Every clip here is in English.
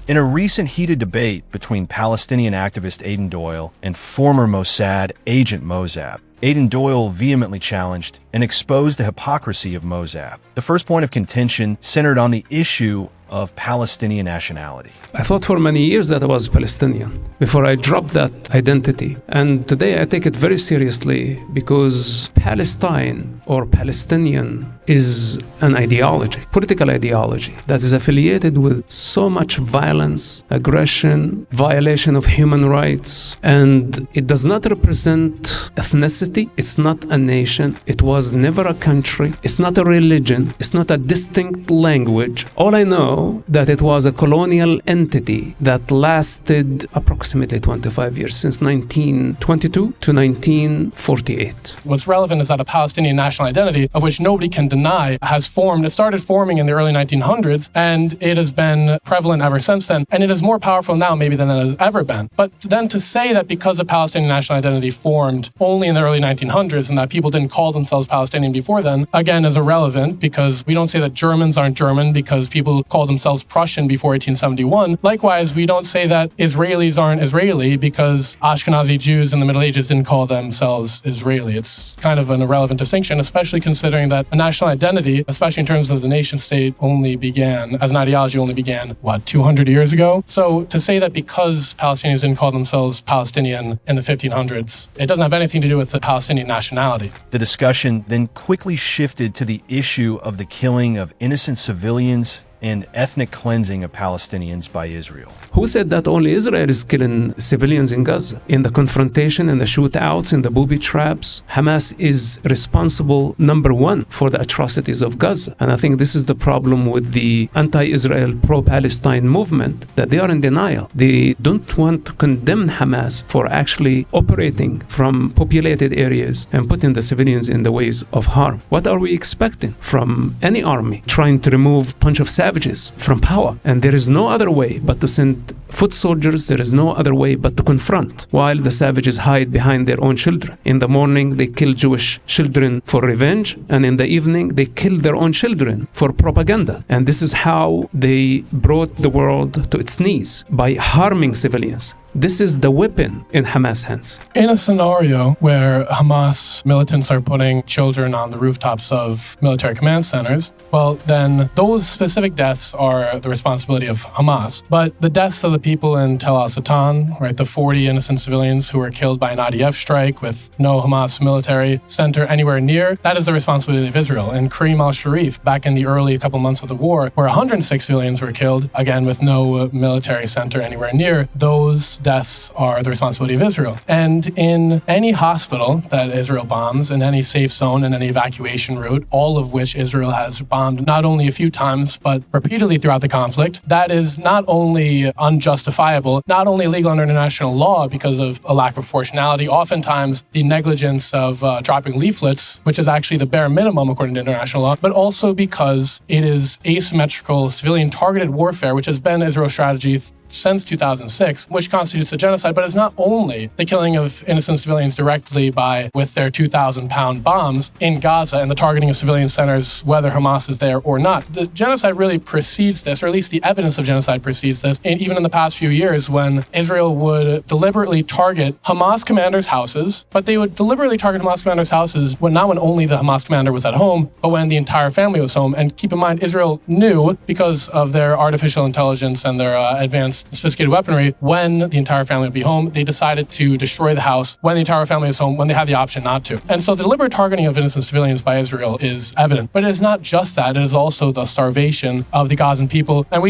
In a recent heated debate between Palestinian activist Aiden Doyle and former Mossad agent Mosab, Aiden Doyle vehemently challenged and exposed the hypocrisy of Mosab. The first point of contention centered on the issue of Palestinian nationality. I thought for many years that I was Palestinian before I dropped that identity. And today I take it very seriously because Palestine or Palestinian is an ideology, political ideology that is affiliated with so much violence, aggression, violation of human rights, and it does not represent ethnicity. It's not a nation. It was never a country. It's not a religion. It's not a distinct language. All I know that it was a colonial entity that lasted approximately 25 years, since 1922 to 1948. What's relevant is that a Palestinian national identity, of which nobody can deny, has formed. It started forming in the early 1900s, and it has been prevalent ever since then. And it is more powerful now maybe than it has ever been. But then to say that because a Palestinian national identity formed only in the early 1900s and that people didn't call themselves Palestinian before then, again, is irrelevant, because we don't say that Germans aren't German because people called themselves Prussian before 1871. Likewise, we don't say that Israelis aren't Israeli because Ashkenazi Jews in the Middle Ages didn't call themselves Israeli. It's kind of an irrelevant distinction, especially considering that a national identity, especially in terms of the nation state, only began, as an ideology, 200 years ago? So to say that because Palestinians didn't call themselves Palestinian in the 1500s, it doesn't have anything to do with the Palestinian nationality. The discussion then quickly shifted to the issue of the killing of innocent civilians and ethnic cleansing of Palestinians by Israel. Who said that only Israel is killing civilians in Gaza? In the confrontation, in the shootouts, in the booby traps, Hamas is responsible, number one, for the atrocities of Gaza. And I think this is the problem with the anti-Israel, pro-Palestine movement, that they are in denial. They don't want to condemn Hamas for actually operating from populated areas and putting the civilians in the ways of harm. What are we expecting from any army trying to remove a bunch of savages from power? And there is no other way but to send foot soldiers. There is no other way but to confront, while the savages hide behind their own children. In the morning, they kill Jewish children for revenge, and in the evening, they kill their own children for propaganda. And this is how they brought the world to its knees, by harming civilians. This is the weapon in Hamas' hands. In a scenario where Hamas militants are putting children on the rooftops of military command centers, well, then those specific deaths are the responsibility of Hamas. But the deaths of the people in Tel al-Satan, right, the 40 innocent civilians who were killed by an IDF strike with no Hamas military center anywhere near, that is the responsibility of Israel. In Karim al-Sharif, back in the early couple months of the war, where 106 civilians were killed, again with no military center anywhere near, those deaths are the responsibility of Israel. And in any hospital that Israel bombs, in any safe zone, in any evacuation route, all of which Israel has bombed not only a few times, but repeatedly throughout the conflict, that is not only unjustifiable, not only illegal under international law because of a lack of proportionality, oftentimes the negligence of dropping leaflets, which is actually the bare minimum according to international law, but also because it is asymmetrical civilian targeted warfare, which has been Israel's strategy since 2006, which constitutes a genocide. But it's not only the killing of innocent civilians directly with their 2,000-pound bombs in Gaza and the targeting of civilian centers, whether Hamas is there or not. The genocide really precedes this, or at least the evidence of genocide precedes this, and even in the past few years when Israel would deliberately target Hamas commanders' houses, but they would deliberately target Hamas commanders' houses not when only the Hamas commander was at home, but when the entire family was home. And keep in mind, Israel knew, because of their artificial intelligence and their advanced sophisticated weaponry, when the entire family would be home, they decided to destroy the house when the entire family was home, when they had the option not to. And so the deliberate targeting of innocent civilians by Israel is evident. But it is not just that, it is also the starvation of the Gazan people. And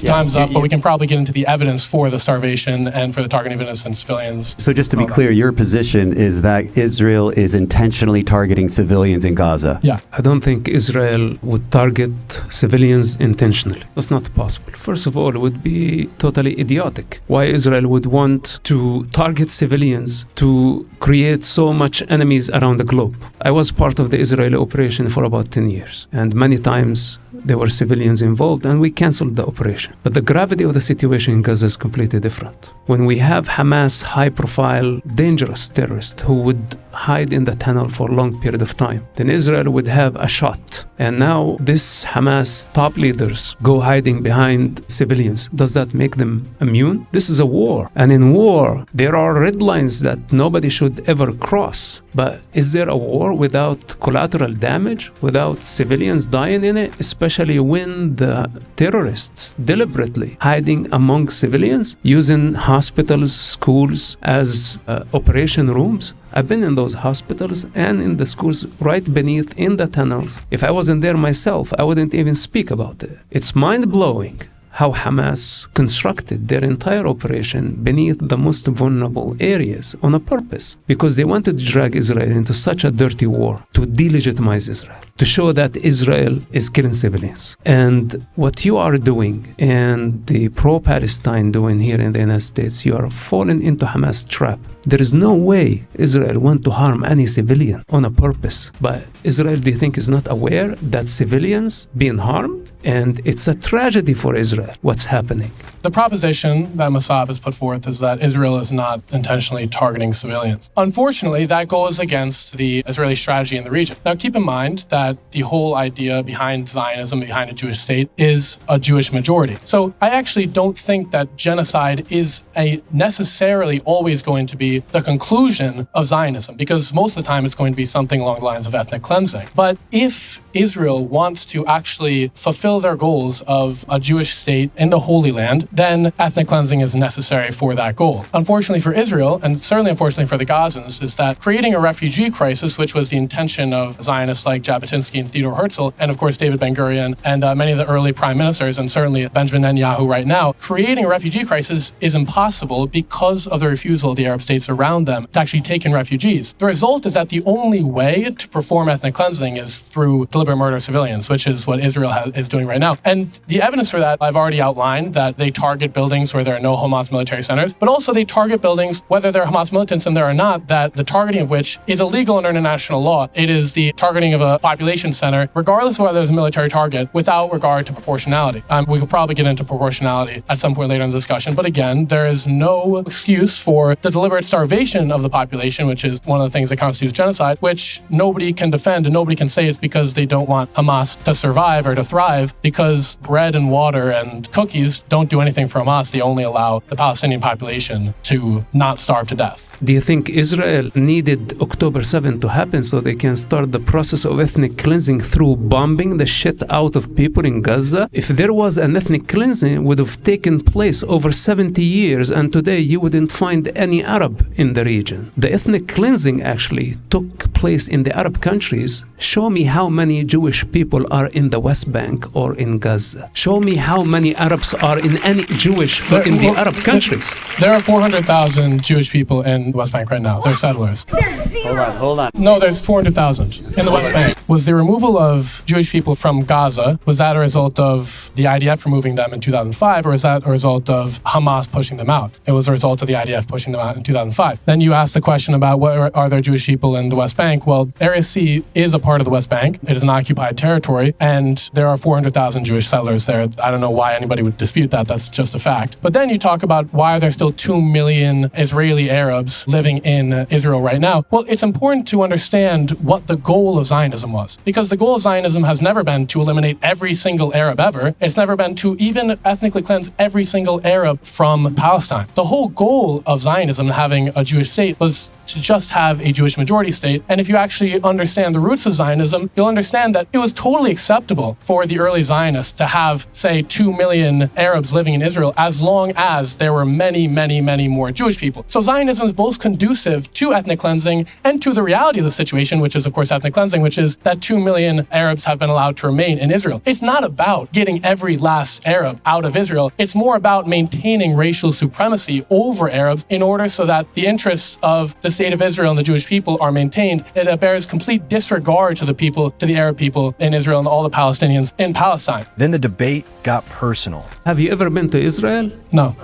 time's up, but we can probably get into the evidence for the starvation and for the targeting of innocent civilians. So just to be clear, your position is that Israel is intentionally targeting civilians in Gaza? Yeah. I don't think Israel would target civilians intentionally. That's not possible. First of all, it would be totally idiotic. Why Israel would want to target civilians to create so much enemies around the globe? I was part of the Israeli operation for about 10 years, and many times there were civilians involved, and we canceled the operation. But the gravity of the situation in Gaza is completely different. When we have Hamas high-profile, dangerous terrorists who would hide in the tunnel for a long period of time, then Israel would have a shot And now this Hamas top leaders go hiding behind civilians. Does that make them immune? This is a war. And in war, there are red lines that nobody should ever cross. But is there a war without collateral damage, without civilians dying in it, especially when the terrorists deliberately hiding among civilians, using hospitals, schools as operation rooms? I've been in those hospitals and in the schools right beneath in the tunnels. If I wasn't there myself, I wouldn't even speak about it. It's mind-blowing how Hamas constructed their entire operation beneath the most vulnerable areas on a purpose, because they wanted to drag Israel into such a dirty war to delegitimize Israel, to show that Israel is killing civilians. And what you are doing and the pro-Palestine doing here in the United States, you are falling into Hamas trap. There is no way Israel want to harm any civilian on a purpose. But Israel, do you think, is not aware that civilians being harmed? And it's a tragedy for Israel, what's happening. The proposition that Mossad has put forth is that Israel is not intentionally targeting civilians. Unfortunately, that goes against the Israeli strategy in the region. Now, keep in mind that the whole idea behind Zionism, behind a Jewish state, is a Jewish majority. So I actually don't think that genocide is necessarily always going to be the conclusion of Zionism, because most of the time it's going to be something along the lines of ethnic cleansing. But if Israel wants to actually fulfill their goals of a Jewish state in the Holy Land, then ethnic cleansing is necessary for that goal. Unfortunately for Israel, and certainly unfortunately for the Gazans, is that creating a refugee crisis, which was the intention of Zionists like Jabotinsky and Theodore Herzl, and of course David Ben-Gurion and many of the early prime ministers, and certainly Benjamin Netanyahu right now, creating a refugee crisis is impossible because of the refusal of the Arab states around them to actually take in refugees. The result is that the only way to perform ethnic cleansing is through deliberate murder of civilians, which is what Israel is doing right now. And the evidence for that I've already outlined, that they target buildings where there are no Hamas military centers, but also they target buildings, whether there are Hamas militants in there or not, that the targeting of which is illegal under international law. It is the targeting of a population center, regardless of whether it's a military target, without regard to proportionality. We could probably get into proportionality at some point later in the discussion, but again, there is no excuse for the deliberate starvation of the population, which is one of the things that constitutes genocide, which nobody can defend and nobody can say it's because they don't want Hamas to survive or to thrive, because bread and water and cookies don't do anything for Hamas. They only allow the Palestinian population to not starve to death. Do you think Israel needed October 7 to happen so they can start the process of ethnic cleansing through bombing the shit out of people in Gaza? If there was an ethnic cleansing, it would have taken place over 70 years, and today you wouldn't find any Arab in the region. The ethnic cleansing actually took place in the Arab countries. Show me how many Jewish people are in the West Bank or in Gaza. Show me how many Arabs are in any Jewish in the Arab countries. There are 400,000 Jewish people in the West Bank right now. They're settlers. Hold on. No, there's 400,000 in the West Bank. Was the removal of Jewish people from Gaza, was that a result of the IDF removing them in 2005, or is that a result of Hamas pushing them out? It was a result of the IDF pushing them out in 2005. Then you asked the question about what are there Jewish people in the West Bank? Well, Area C is a part of the West Bank. It is an occupied territory, and there are 400,000 Jewish settlers there. I don't know why anybody would dispute that. That's just a fact. But then you talk about why are there still 2 million Israeli Arabs living in Israel right now? Well, it's important to understand what the goal of Zionism was, because the goal of Zionism has never been to eliminate every single Arab ever. It's never been to even ethnically cleanse every single Arab from Palestine. The whole goal of Zionism, having a Jewish state, was to just have a Jewish majority state. And if you actually understand the roots of Zionism, you'll understand that it was totally acceptable for the early Zionists to have, say, 2 million Arabs living in Israel, as long as there were many, many, many more Jewish people. So Zionism is both conducive to ethnic cleansing and to the reality of the situation, which is, of course, ethnic cleansing, which is that 2 million Arabs have been allowed to remain in Israel. It's not about getting every last Arab out of Israel. It's more about maintaining racial supremacy over Arabs in order so that the interests of the state of Israel and the Jewish people are maintained. It bears complete disregard to the people, to the Arab people in Israel and all the Palestinians in Palestine. Then the debate got personal. Have you ever been to Israel? No.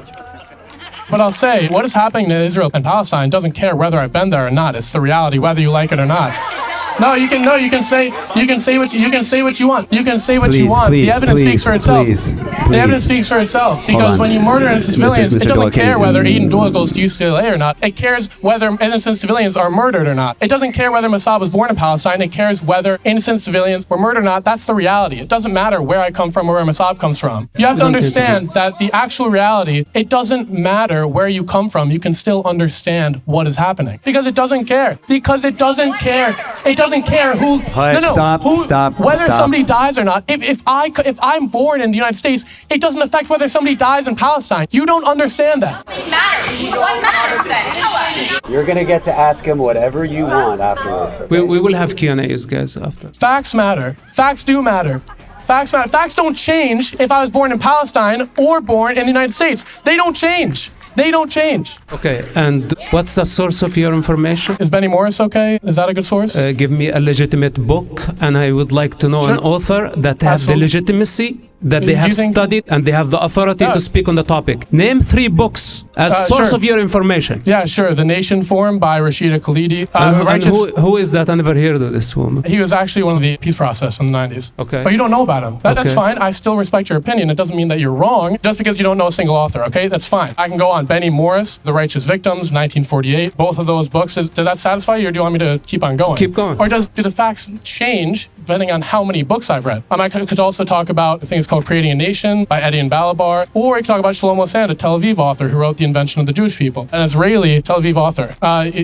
But I'll say, what is happening to Israel and Palestine doesn't care whether I've been there or not. It's the reality, whether you like it or not. No, you can say what you want. You can say what you want. The evidence speaks for itself. The evidence speaks for itself. Because when you murder innocent civilians, it doesn't care whether Aiden Doyle goes to UCLA or not. It cares whether innocent civilians are murdered or not. It doesn't care whether Mossad was born in Palestine. It cares whether innocent civilians were murdered or not. That's the reality. It doesn't matter where I come from or where Mossad comes from. You have to understand that the actual reality, it doesn't matter where you come from. You can still understand what is happening. Because it doesn't care. Because it doesn't care. It doesn't care who. Stop. Whether somebody dies or not. If I'm born in the United States, it doesn't affect whether somebody dies in Palestine. You don't understand that. It matters. What matters then? Tell us. You're gonna get to ask him whatever you want afterwards. We will have Q&As, guys, after. Facts matter. Facts do matter. Facts matter. Facts don't change if I was born in Palestine or born in the United States. They don't change. They don't change. Okay, and what's the source of your information? Is Benny Morris okay? Is that a good source? Give me a legitimate book, and I would like to know an author that has the legitimacy, that they have studied, and they have the authority to speak on the topic. Name 3 books as source of your information. Yeah, sure. The Nation Forum by Rashida Khalidi. And who is that? I never heard of this woman. He was actually one of the peace process in the 90s. Okay. But you don't know about him. That's fine. I still respect your opinion. It doesn't mean that you're wrong just because you don't know a single author, okay? That's fine. I can go on. Benny Morris, The Righteous Victims, 1948. Both of those books. Does that satisfy you, or do you want me to keep on going? Keep going. Or do the facts change depending on how many books I've read? I could also talk about, I think it's called Creating a Nation by Eddie and Balabar. Or I could talk about Shalom Mossad, a Tel Aviv author who wrote The Invention of the Jewish People, an Israeli Tel Aviv author.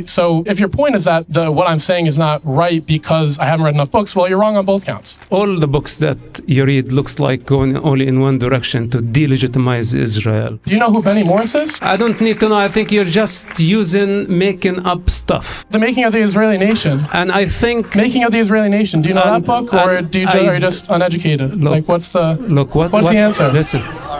So if your point is that what I'm saying is not right because I haven't read enough books, well, you're wrong on both counts. All the books that you read looks like going only in one direction, to delegitimize Israel. Do you know who Benny Morris is? I don't need to know. I think you're just making up stuff. The Making of the Israeli Nation. And I think... Making of the Israeli Nation. Do you know that book? Or are you just uneducated? What's the answer?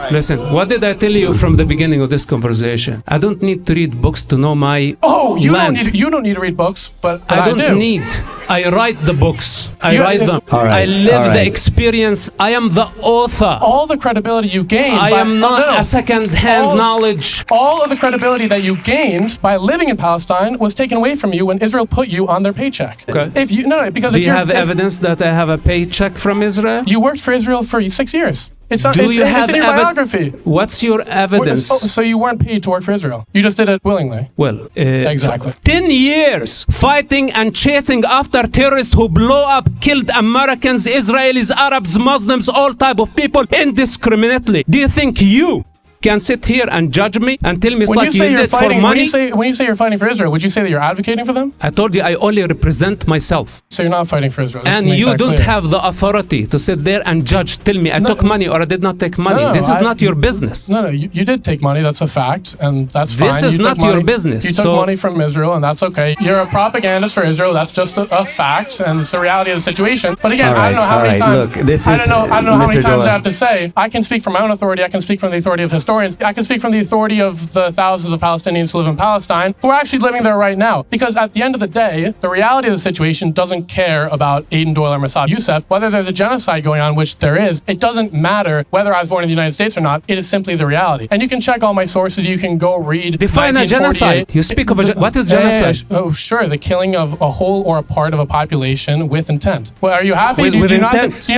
Listen, what did I tell you from the beginning of this conversation? I don't need to read books to know my you land. You don't need to read books, but I don't do. need. I write the books. I write them. I live the experience. I am the author. All the credibility you gained. I am not a second-hand knowledge. All of the credibility that you gained by living in Palestine was taken away from you when Israel put you on their paycheck. Okay. Do you have evidence that I have a paycheck from Israel? You worked for Israel for 6 years. It's in your biography. What's your evidence? So you weren't paid to work for Israel. You just did it willingly. Well, exactly. 10 years fighting and chasing after terrorists who blow up, killed Americans, Israelis, Arabs, Muslims, all type of people indiscriminately. Do you think you can sit here and judge me and tell me it's like you did it for money? When you say you're fighting for Israel, would you say that you're advocating for them? I told you I only represent myself. So you're not fighting for Israel. And you don't have the authority to sit there and judge, tell me I took money or I did not take money. This is not your business. No, you did take money. That's a fact, and that's fine. This is not your business. You took money from Israel, and that's okay. You're a propagandist for Israel. That's just a fact, and it's the reality of the situation. But again, I don't know how many times. I don't know how many times I have to say. I can speak from my own authority. I can speak from the authority of historians. I can speak from the authority of the thousands of Palestinians who live in Palestine who are actually living there right now. Because at the end of the day, the reality of the situation doesn't care about Aiden Doyle or Mossad Mosab. Whether there's a genocide going on, which there is, it doesn't matter whether I was born in the United States or not. It is simply the reality. And you can check all my sources. You can go read. Define a genocide. You speak of what is genocide? Oh, sure. The killing of a whole or a part of a population with intent. Well, are you happy? Do you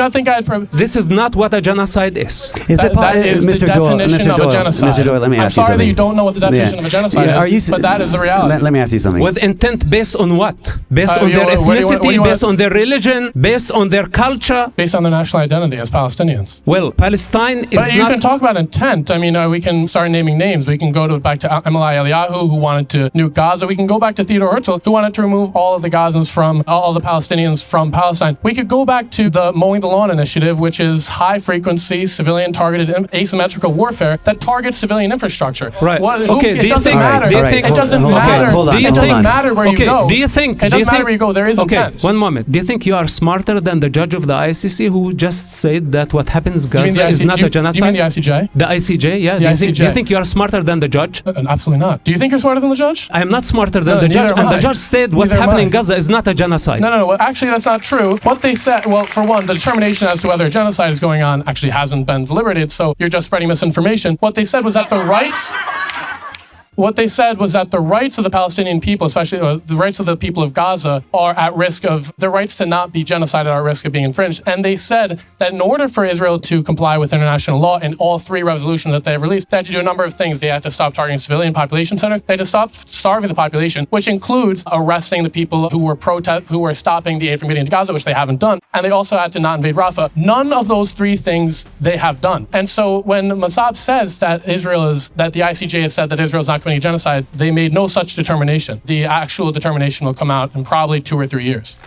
not think I'd... This is not what a genocide is. That is the definition of a genocide. Mr. Doyle, let me ask you something. I'm sorry that you don't know what the definition of a genocide is, but that is the reality. Let me ask you something. With intent based on what? Based on their ethnicity, based on their religion, based on their culture? Based on their national identity as Palestinians. Well, Palestine is But you can talk about intent. I mean, we can start naming names. We can go back to Emily Eliyahu, who wanted to nuke Gaza. We can go back to Theodore Herzl, who wanted to remove all of the Gazans from, all the Palestinians from Palestine. We could go back to the Mowing the Lawn initiative, which is high-frequency, civilian-targeted, asymmetrical warfare that targets civilian infrastructure. Right. It doesn't matter. It doesn't matter where you go. Do you think... It doesn't matter where you go. There is intent. Okay, one moment. Do you think you are smarter than the judge of the ICC who just said that what happens in Gaza is not a genocide? Do you mean the ICJ? The ICJ, yeah. Do you think you are smarter than the judge? Absolutely not. Do you think you're smarter than the judge? I am not smarter than the judge. And the judge said what's happening in Gaza is not a genocide. No. Well, actually, that's not true. What they said, well, for one, the determination as to whether a genocide is going on actually hasn't been deliberated, so you're just spreading misinformation. What they said was that the rights What they said was that the rights of the Palestinian people, especially the rights of the people of Gaza, are at risk of, their rights to not be genocided are at risk of being infringed. And they said that in order for Israel to comply with international law in all three resolutions that they have released, they had to do a number of things. They had to stop targeting civilian population centers. They had to stop starving the population, which includes arresting the people who were stopping the aid from getting into Gaza, which they haven't done. And they also had to not invade Rafah. None of those three things they have done. And so when Mosab says that the ICJ has said that Israel is not committing genocide, they made no such determination. The actual determination will come out in probably 2 or 3 years.